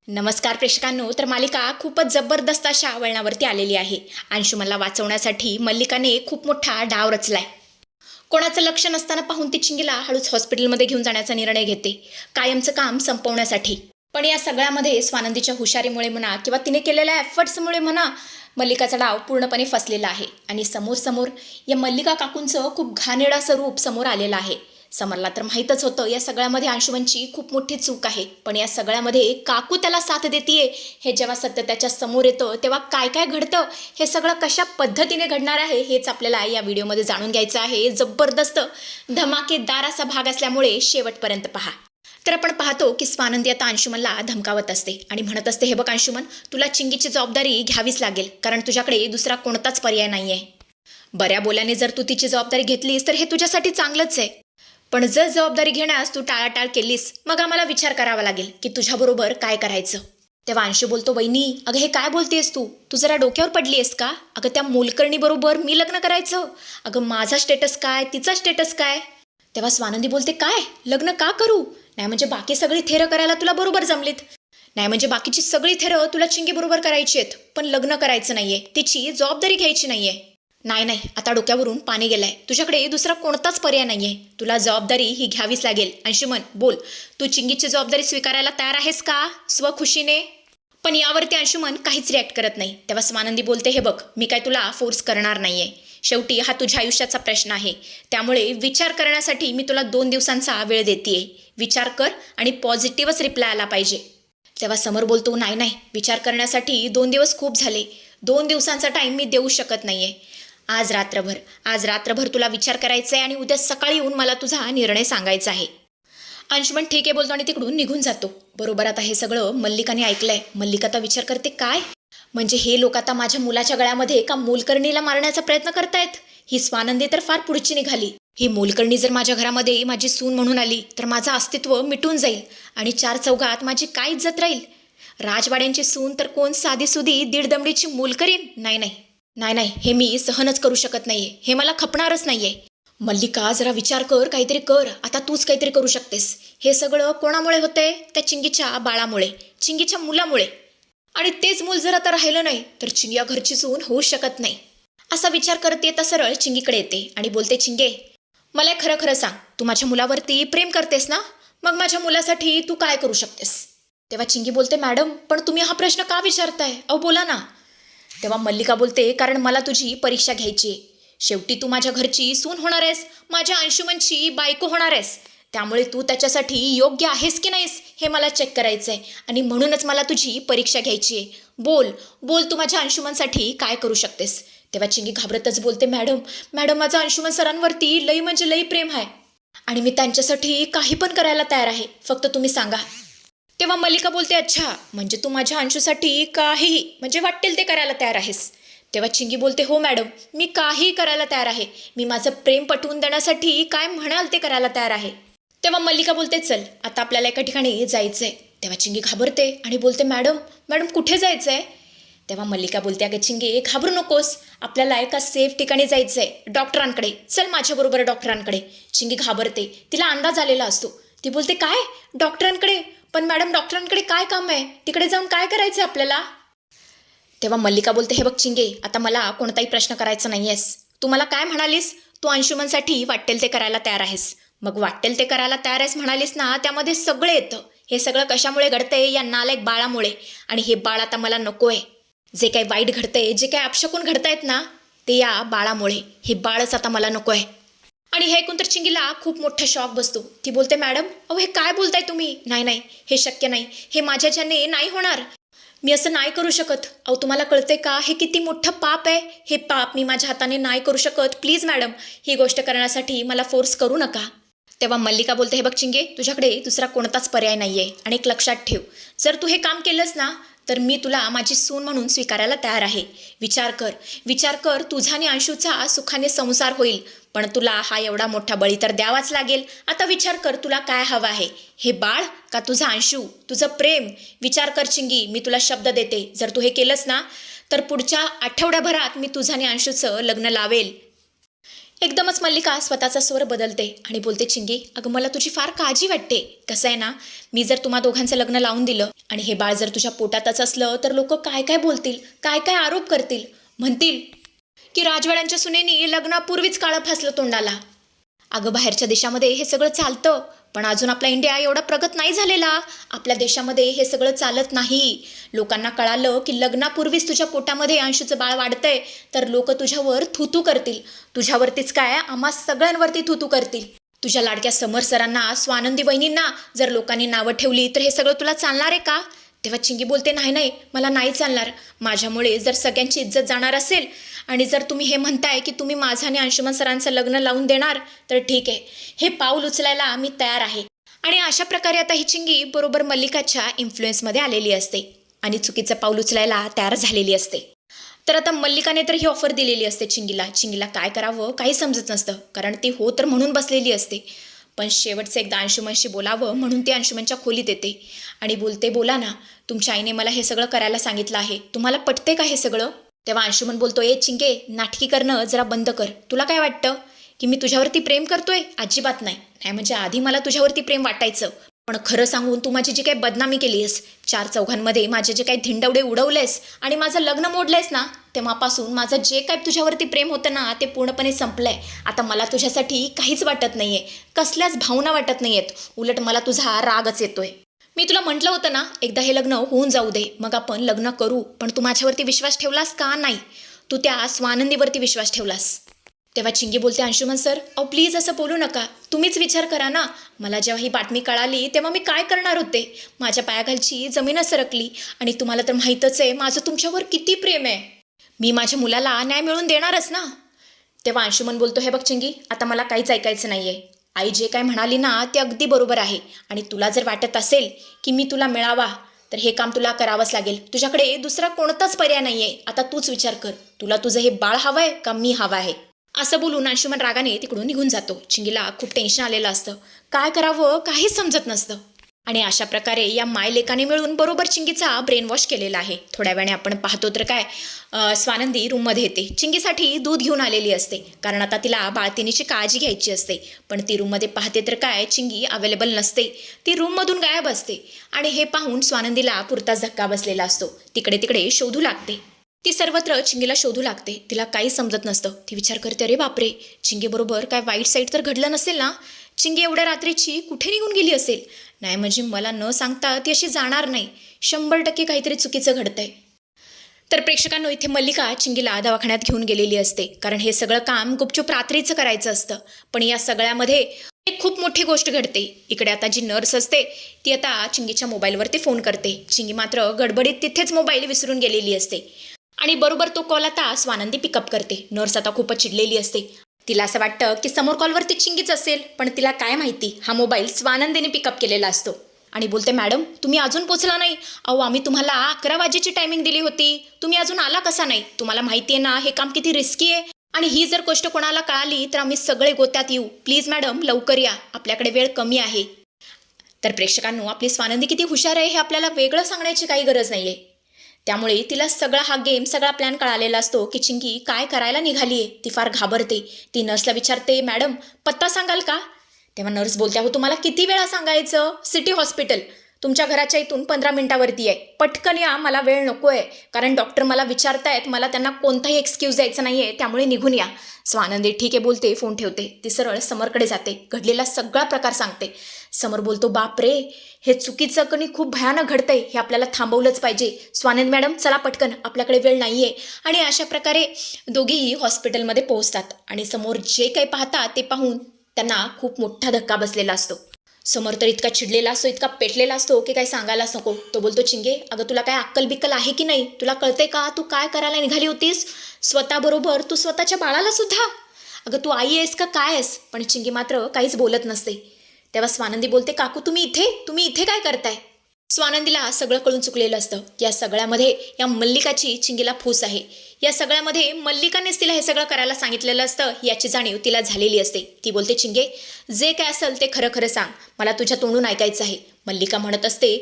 नमस्कार प्रेक्षकांनो. तर मालिका खूपच जबरदस्त अशा वळणावरती आलेली आहे. अंशुमनला वाचवण्यासाठी मल्लिकाने खूप मोठा डाव रचलाय. कोणाचं लक्ष नसताना पाहून ती चिंगीला हळूच हॉस्पिटलमध्ये घेऊन जाण्याचा निर्णय घेते, कायमचं काम संपवण्यासाठी. पण या सगळ्यामध्ये स्वानंदीच्या हुशारीमुळे म्हणा किंवा तिने केलेल्या एफर्ट्समुळे म्हणा, मल्लिकाचा डाव पूर्णपणे फसलेला आहे. आणि समोर या मल्लिका काकूंचं खूप घाणेरडं स्वरूप समोर आलेलं आहे. समरला तर माहीतच होतं या सगळ्यामध्ये अंशुमनची खूप मोठी चूक आहे. पण या सगळ्यामध्ये काकू त्याला साथ देतीये हे जेव्हा सत्य त्याच्या समोर येतं तेव्हा काय काय घडतं, हे सगळं कशा पद्धतीने घडणार आहे हेच आपल्याला या व्हिडिओमध्ये जाणून घ्यायचं आहे. जबरदस्त धमाकेदार असा भाग असल्यामुळे शेवटपर्यंत पहा. तर आपण पाहतो की स्वानंदी आता अंशुमनला धमकावत असते आणि म्हणत असते, हे बघ अंशुमन, तुला चिंगीची जबाबदारी घ्यावीच लागेल, कारण तुझ्याकडे दुसरा कोणताच पर्याय नाही आहे. बऱ्या बोल्याने जर तू तिची जबाबदारी घेतलीस तर हे तुझ्यासाठी चांगलंच आहे. पण जर जबाबदारी घेण्यास तू टाळाटाळ केलीस मग आम्हाला विचार करावा लागेल की तुझ्याबरोबर काय करायचं. तेव्हा अंशू बोलतो, वहिनी अगं हे काय बोलतेस तू जरा डोक्यावर पडली आहेस का? अगं त्या मोलकर्णीबरोबर मी लग्न करायचं? अगं माझा स्टेटस काय, तिचा स्टेटस काय? तेव्हा स्वानंदी बोलते, काय लग्न का करू? नाही म्हणजे बाकी सगळी थेरं करायला तुला बरोबर जमलीत, नाही म्हणजे बाकीची सगळी थेरं तुला चिंगी बरोबर करायची आहेत, पण लग्न करायचं नाहीये, तिची जबाबदारी घ्यायची नाहीये. नाही, आता डोक्यावरून पाणी गेलंय, तुझ्याकडे दुसरा कोणताच पर्याय नाहीये, तुला जबाबदारी ही घ्यावीच लागेल. अंशुमन बोल, तू चिंगीची जबाबदारी स्वीकारायला तयार आहेस का स्वखुशीने? पण यावरती अंशुमन काहीच रिॲक्ट करत नाही. तेव्हा स्वानंदी बोलते, हे बघ, मी काय तुला फोर्स करणार नाहीये, शेवटी हा तुझ्या आयुष्याचा प्रश्न आहे, त्यामुळे विचार करण्यासाठी मी तुला 2 दिवसांचा वेळ देतेय. विचार कर आणि पॉझिटिव्हच रिप्लाय आला पाहिजे. तेव्हा समर बोलतो, नाही, विचार करण्यासाठी 2 दिवस खूप झाले, 2 दिवसांचा टाईम मी देऊ शकत नाहीये. आज रात्रभर तुला विचार करायचा आहे आणि उद्या सकाळी येऊन मला तुझा निर्णय सांगायचा आहे. अंशुमन ठीक आहे बोलतो आणि तिकडून निघून जातो. बरोबर आता हे सगळं मल्लिकाने ऐकलंय. मल्लिका आता विचार करते, काय म्हणजे हे लोक आता माझ्या मुलाच्या गळ्यामध्ये एका मोलकर्णीला मारण्याचा प्रयत्न करतायत? ही स्वानंदी तर फार पुढची निघाली. ही मोलकर्णी जर माझ्या घरामध्ये माझी सून म्हणून आली तर माझं अस्तित्व मिटून जाईल आणि 4 चौघात माझी काय इज्जत राहील? राजवाड्यांची सून तर कोण साधीसुधी दीडदमडीची मोलकरीण? नाही, हे मी सहनच करू शकत नाहीये, हे मला खपणारच नाहीये. मल्लिका जरा विचार कर, काहीतरी कर, आता तूच काहीतरी करू शकतेस. हे सगळं कोणामुळे होतंय? त्या चिंगीच्या बाळामुळे, चिंगीच्या मुलामुळे. आणि तेच मूल जर आता राहिलं नाही तर चिंगी या घरची सून होऊ शकत नाही. असा विचार करत येता सरळ चिंगीकडे येते आणि बोलते, चिंगे मला खरं सांग, तू माझ्या मुलावरती प्रेम करतेस ना? मग माझ्या मुलासाठी तू काय करू शकतेस? तेव्हा चिंगी बोलते, मॅडम पण तुम्ही हा प्रश्न का विचारताय? अहो बोला ना. तेव्हा मल्लिका बोलते, कारण मला तुझी परीक्षा घ्यायची आहे. शेवटी तू माझ्या घरची सून होणार आहेस, माझ्या अंशुमनची बायको होणार आहेस, त्यामुळे तू त्याच्यासाठी योग्य आहेस की नाहीस हे मला चेक करायचं आहे आणि म्हणूनच मला तुझी परीक्षा घ्यायची आहे. बोल तू माझ्या अंशुमनसाठी काय करू शकतेस? तेव्हा चिंगी घाबरतच बोलते, मॅडम माझं अंशुमन सरांवरती लई म्हणजे लई प्रेम आहे आणि मी त्यांच्यासाठी काही पण करायला तयार आहे, फक्त तुम्ही सांगा. तेव्हा मल्लिका बोलते, अच्छा म्हणजे तू माझ्या अंशूसाठी काहीही म्हणजे वाटेल ते करायला तयार आहेस? तेव्हा चिंगी बोलते, हो मॅडम, मी काहीही करायला तयार आहे, मी माझं प्रेम पटवून देण्यासाठी काय म्हणाल ते करायला तयार आहे. तेव्हा मल्लिका बोलते, चल आता आपल्याला एका ठिकाणी जायचंय. तेव्हा चिंगी घाबरते आणि बोलते, मॅडम कुठे जायचंय? तेव्हा मल्लिका बोलते, अगं चिंगी घाबरू नकोस, आपल्याला एका सेफ ठिकाणी जायचंय, डॉक्टरांकडे, चल माझ्याबरोबर डॉक्टरांकडे. चिंगी घाबरते, तिला अंदाज आलेला असतो. ती बोलते, काय डॉक्टरांकडे? पण मॅडम डॉक्टरांकडे काय काम आहे, तिकडे जाऊन काय करायचं आपल्याला? तेव्हा मल्लिका बोलते, हे बघ चिंगे, आता मला कोणताही प्रश्न करायचा नाही आहेस. तू मला काय म्हणालीस? तू अंशुमनसाठी वाटेल ते करायला तयार आहेस. मग वाटेल ते करायला तयार आहेस म्हणालीस ना, त्यामध्ये सगळं येतं. हे सगळं कशामुळे घडतंय? या नालायक बाळामुळे. आणि हे बाळ आता मला नको आहे. जे काही वाईट घडतंय, जे काही अपशकून घडतायत ना, ते या बाळामुळे. हे बाळच आता मला नको आहे. आणि हे ऐकून तर चिंगीला खूप मोठा शॉक बसतो. ती बोलते, मॅडम अहो हे काय बोलताय तुम्ही? नाही, हे शक्य नाही, हे माझ्याच्याने नाही होणार, मी असं नाही करू शकत. अहो तुम्हाला कळते का हे किती मोठं पाप आहे? हे पाप मी माझ्या हाताने नाही करू शकत. प्लीज मॅडम, ही गोष्ट करण्यासाठी मला फोर्स करू नका. तेव्हा मल्लिका बोलते, हे बघ चिंगे, तुझ्याकडे दुसरा कोणताच पर्याय नाही आहे आणि एक लक्षात ठेव, जर तू हे काम केलंस ना तर मी तुला माझी सून म्हणून स्वीकारायला तयार आहे. विचार कर, तुझा आणि अंशूचा सुखाने संसार होईल, पण तुला हा एवढा मोठा बळी तर द्यावाच लागेल. आता विचार कर, तुला काय हवं आहे? हे बाळ का तुझा अंशू, तुझं प्रेम? विचार कर चिंगी, मी तुला शब्द देते, जर तू हे केलंस ना तर पुढच्या आठवड्याभरात मी तुझं आणि अंशूचं लग्न लावेल. एकदमच मल्लिका स्वतःचा स्वर बदलते आणि बोलते, चिंगी अगं मला तुझी फार काळजी वाटते. कसं आहे ना, मी जर तुम्हा दोघांचं लग्न लावून दिलं आणि हे बाळ जर तुझ्या पोटातच असलं तर लोक काय काय बोलतील, काय काय आरोप करतील. म्हणतील की राजवाड्यांच्या सुनेनी लग्नापूर्वीच काळं फासलं तोंडाला. अगं बाहेरच्या देशामध्ये हे सगळं चालतं, पण अजून आपला इंडिया एवढा प्रगत नाही झालेला. आपल्या देशामध्ये हे सगळं चालत नाही. लोकांना कळालं की लग्नापूर्वीच तुझ्या पोटामध्ये अंशूचं बाळ वाढतंय तर लोक तुझ्यावर थुतू करतील. तुझ्यावरतीच काय आम्हा सगळ्यांवरती थुतू करतील. तुझ्या लाडक्या समर सरांना, स्वानंदी बहिणींना जर लोकांनी नावं ठेवली तर हे सगळं तुला चालणार आहे का? तेव्हा चिंगी बोलते, नाही नाही, मला नाही चालणार. माझ्यामुळे जर सगळ्यांची इज्जत जाणार असेल आणि जर तुम्ही हे म्हणताय की तुम्ही माझं आणि अंशुमन सरांचं लग्न लावून देणार तर ठीक आहे, हे पाऊल उचलायला मी तयार आहे. आणि अशा प्रकारे आता ही चिंगी बरोबर मल्लिकाच्या इन्फ्लुएन्समध्ये आलेली असते आणि चुकीचं पाऊल उचलायला तयार झालेली असते. तर आता मल्लिकाने तर ही ऑफर दिलेली असते चिंगीला. चिंगीला काय करावं काही समजत नसतं, कारण ती हो तर म्हणून बसलेली असते. पण शेवटचं एकदा अंशुमनशी बोलावं म्हणून ती अंशुमनच्या खोलीत येते आणि बोलते, बोला ना, तुमच्या आईने मला हे सगळं करायला सांगितलं आहे, तुम्हाला पटते का हे सगळं? तेव्हा अंशुमन बोलतो, ए चिंगे, नाटकी करणं जरा बंद कर. तुला काय वाटतं की मी तुझ्यावरती प्रेम करतोय? अजिबात नाही. नाही म्हणजे आधी मला तुझ्यावरती प्रेम वाटायचं, पण खरं सांगून तू माझी जी काही बदनामी केली आहेस, चार चौघांमध्ये माझे जे काही धिंडवडे उडवलेस आणि माझं लग्न मोडलंयस ना, तेव्हापासून माझं जे काही तुझ्यावरती प्रेम होतं ना ते पूर्णपणे संपलंय. आता मला तुझ्यासाठी काहीच वाटत नाहीये, कसल्याच भावना वाटत नाहीयेत. उलट मला तुझा रागच येतोय. मी तुला म्हटलं होतं ना, एकदा हे लग्न होऊन जाऊ दे, मग आपण लग्न करू. पण तू माझ्यावरती विश्वास ठेवलास का? नाही, तू त्या स्वानंदीवरती विश्वास ठेवलास. तेव्हा चिंगी बोलते, अंशुमन सर, अहो प्लीज असं बोलू नका. तुम्हीच विचार करा ना, मला जेव्हा ही बातमी कळाली तेव्हा मी काय करणार होते? माझ्या पायाखालची जमीनच सरकली. आणि तुम्हाला तर माहीतच आहे माझं तुमच्यावर किती प्रेम आहे. मी माझ्या मुलाला न्याय मिळवून देणारच ना. तेव्हा अंशुमन बोलतो, हे बघ चिंगी, आता मला काहीच ऐकायचं नाही आहे. आई जे काय म्हणाली ना ते अगदी बरोबर आहे. आणि तुला जर वाटत असेल की मी तुला मिळावा तर हे काम तुला करावंच लागेल. तुझ्याकडे दुसरा कोणताच पर्याय नाही आहे. आता तूच विचार कर, तुला तुझं हे बाळ हवं आहे का मी हवं आहे? असं बोलून अंशुमन रागाने तिकडून निघून जातो. चिंगीला खूप टेन्शन आलेलं असतं, काय करावं काहीच समजत नसतं. आणि अशा प्रकारे या मायलेकाने मिळून बरोबर चिंगीचा ब्रेन वॉश केलेला आहे. थोड्या वेळाने आपण पाहतो तर काय, स्वानंदी रूममध्ये येते. चिंगीसाठी दूध घेऊन आलेली असते, कारण आता तिला बाळतिनीची काळजी घ्यायची असते. पण ती रूममध्ये पाहते तर काय, चिंगी अवेलेबल नसते, ती रूममधून गायब असते. आणि हे पाहून स्वानंदीला पुरताच धक्का बसलेला असतो. तिकडे तिकडे शोधू लागते. ती सर्वत्र चिंगीला शोधू लागते. तिला काही समजत नसतं. ती विचार करते, अरे बापरे, चिंगीबरोबर काय वाईट साईट तर घडलं नसेल ना? चिंगी एवढ्या रात्रीची कुठे निघून गेली असेल? नाही म्हणजे मला न सांगता ती अशी जाणार नाही. 100% काहीतरी चुकीचं घडतंय. तर प्रेक्षकांनो, इथे मल्लिका चिंगीला दवाखान्यात घेऊन गेलेली असते, कारण हे सगळं काम गुपचूप रात्रीचं करायचं असतं. पण या सगळ्यामध्ये एक खूप मोठी गोष्ट घडते. इकडे आता जी नर्स असते ती आता चिंगीच्या मोबाईलवरती फोन करते. चिंगी मात्र गडबडीत तिथेच मोबाईल विसरून गेलेली असते. आणि बरोबर तो कॉल आता स्वानंदी पिकअप करते. नर्स आता खूपच चिडलेली असते. तिला असं वाटतं की समोर कॉलवरती चिंगीच असेल, पण तिला काय माहिती हा मोबाईल स्वानंदीने पिकअप केलेला असतो. आणि बोलते, मॅडम तुम्ही अजून पोचला नाही? अहो आम्ही तुम्हाला 11 वाजेची टायमिंग दिली होती, तुम्ही अजून आला कसा नाही? तुम्हाला माहिती आहे ना हे काम किती रिस्की आहे, आणि ही जर गोष्ट कोणाला कळाली तर आम्ही सगळे गोत्यात येऊ. प्लीज मॅडम लवकर या, आपल्याकडे वेळ कमी आहे. तर प्रेक्षकांनो, आपली स्वानंदी किती हुशार आहे हे आपल्याला वेगळं सांगण्याची काही गरज नाही आहे. त्यामुळे तिला सगळा हा गेम, सगळा प्लॅन कळालेला असतो की चिंगी काय करायला निघाली आहे. ती फार घाबरते. ती नर्सला विचारते, मॅडम पत्ता सांगाल का? तेव्हा नर्स बोलते, हो तुम्हाला किती वेळा सांगायचं? सिटी हॉस्पिटल तुमच्या घराच्या इथून 15 मिनिटावरती आहे, पटकन या, मला वेळ नको आहे, कारण डॉक्टर मला विचारतायत, मला त्यांना कोणताही एक्सक्यूज द्यायचा नाही आहे, त्यामुळे निघून या. स्वानंदी ठीक आहे बोलते, फोन ठेवते. ती सरळ समरकडे जाते, घडलेला सगळा प्रकार सांगते. समर बोलतो, बाप रे, हे चुकीचं कणी खूप भयानक घडतंय, हे आपल्याला थांबवलंच पाहिजे. स्वानंद मॅडम चला पटकन, आपल्याकडे वेळ नाही आहे. आणि अशा प्रकारे दोघेही हॉस्पिटलमध्ये पोहोचतात. आणि समोर जे काही पाहतात ते पाहून त्यांना खूप मोठा धक्का बसलेला असतो. समोर तर इतका चिडलेला असतो, इतका पेटलेला असतो की काही सांगायलाच नको. तो बोलतो, चिंगे अगं तुला काय अक्कल बिक्कल आहे की नाही? तुला कळते का तू काय करायला निघाली होतीस? स्वतःबरोबर तू स्वतःच्या बाळाला सुद्धा. अगं तू आई आहेस का काय आहेस? पण चिंगी मात्र काहीच बोलत नसते. तेव्हा स्वानंदी बोलते, काकू तुम्ही इथे काय करताय? स्वानंदीला सगळं कळून चुकलेलं असतं. या सगळ्यामध्ये या मल्लिकाची चिंगीला फूस आहे. या सगळ्यामध्ये मल्लिकानेच तिला हे सगळं करायला सांगितलेलं असतं, याची जाणीव तिला झालेली असते. ती बोलते, चिंगे जे काय असेल ते खरं खरं सांग, मला तुझ्या तोंडून ऐकायचं आहे. मल्लिका म्हणत असते,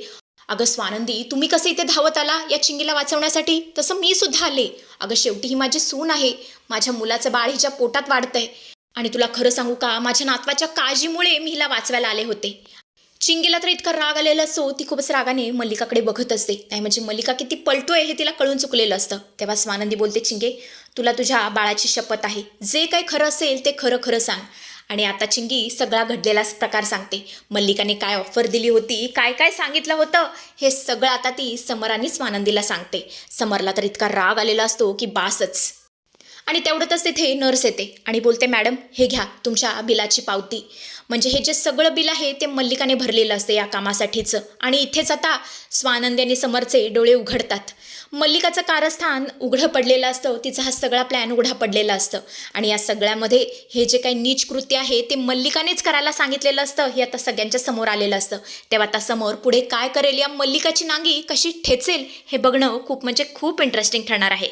अगं स्वानंदी तुम्ही कसं इथे धावत आला या चिंगीला वाचवण्यासाठी? तसं मी सुद्धा आले. अगं शेवटी ही माझी सून आहे, माझ्या मुलाचं बाळ हिच्या पोटात वाढतंय. आणि तुला खरं सांगू का, माझ्या नातवाच्या काळजीमुळे मी हिला वाचवायला आले होते. चिंगीला तर इतका राग आलेला असतो, ती खूपच रागाने मल्लिकाकडे बघत असते. नाही म्हणजे मल्लिका किती पलटोय हे तिला कळून चुकलेलं असतं. तेव्हा स्वानंदी बोलते, चिंगे तुला तुझ्या बाळाची शपथ आहे, जे काही खरं असेल ते खरं खरं सांग. आणि आता चिंगी सगळा घडलेला प्रकार सांगते. मल्लिकाने काय ऑफर दिली होती, काय काय सांगितलं होतं, हे सगळं आता ती समर आणि स्वानंदीला सांगते. समरला तर इतका राग आलेला असतो की बासच. आणि तेवढंच तिथे नर्स येते आणि बोलते, मॅडम हे घ्या तुमच्या बिलाची पावती. म्हणजे हे जे सगळं बिल आहे ते मल्लिकाने भरलेलं असते या कामासाठीचं. आणि इथेच आता स्वानंदी आणि समरचे डोळे उघडतात. मल्लिकाचं कारस्थान उघडं पडलेलं असतं, तिचा हा सगळा प्लॅन उघडा पडलेला असतं. आणि या सगळ्यामध्ये हे जे काही नीच कृत्य आहे ते मल्लिकानेच करायला सांगितलेलं असतं, हे आता सगळ्यांच्या समोर आलेलं असतं. तेव्हा आता समोर पुढे काय करेल, या मल्लिकाची नांगी कशी ठेचेल, हे बघणं खूप म्हणजे खूप इंटरेस्टिंग ठरणार आहे.